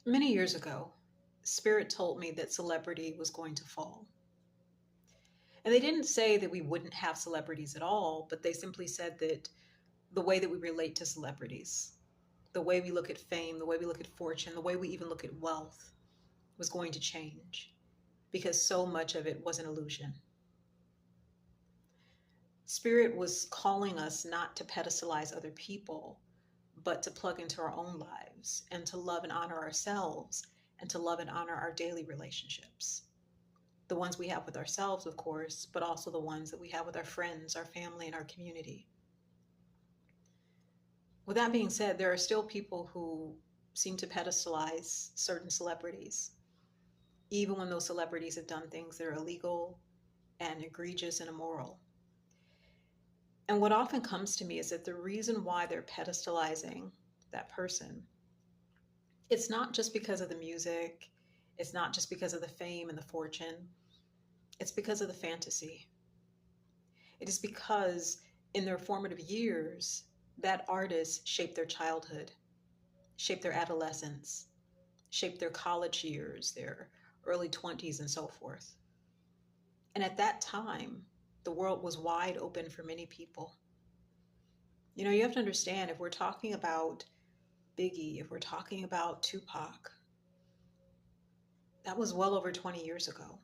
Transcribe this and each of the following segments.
Many years ago, Spirit told me that celebrity was going to fall. And they didn't say that we wouldn't have celebrities at all, but they simply said that the way that we relate to celebrities, the way we look at fame, the way we look at fortune, the way we even look at wealth was going to change because so much of it was an illusion. Spirit was calling us not to pedestalize other people, but to plug into our own lives and to love and honor ourselves and to love and honor our daily relationships. The ones we have with ourselves, of course, but also the ones that we have with our friends, our family, and our community. With that being said, there are still people who seem to pedestalize certain celebrities, even when those celebrities have done things that are illegal and egregious and immoral. And what often comes to me is that the reason why they're pedestalizing that person, it's not just because of the music, it's not just because of the fame and the fortune, it's because of the fantasy. It is because in their formative years, that artist shaped their childhood, shaped their adolescence, shaped their college years, their early 20s, and so forth. And at that time, the world was wide open for many people. You have to understand if we're talking about Biggie, if we're talking about Tupac, that was well over 20 years ago.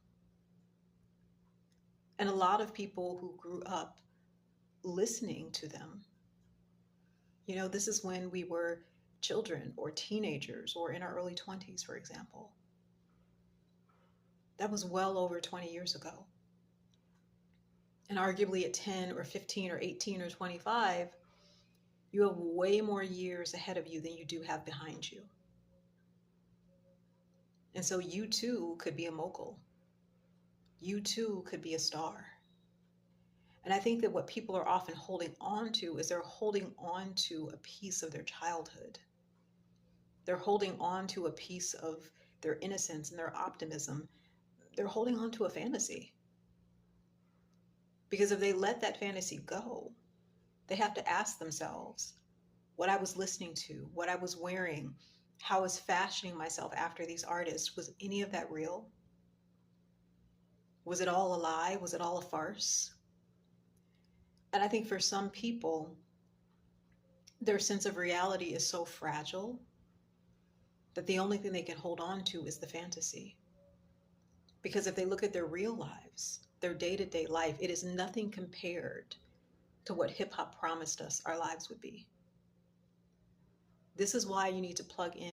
And a lot of people who grew up listening to them, this is when we were children or teenagers or in our early 20s, for example. That was well over 20 years ago. And arguably at 10 or 15 or 18 or 25, you have way more years ahead of you than you do have behind you. And so you too could be a mogul. You too could be a star. And I think that what people are often holding on to is they're holding on to a piece of their childhood. They're holding on to a piece of their innocence and their optimism. They're holding on to a fantasy. Because if they let that fantasy go, they have to ask themselves what I was listening to, what I was wearing, how I was fashioning myself after these artists. Was any of that real? Was it all a lie? Was it all a farce? And I think for some people, their sense of reality is so fragile that the only thing they can hold on to is the fantasy. Because if they look at their real lives, their day to day life, it is nothing compared to what hip hop promised us our lives would be. This is why you need to plug in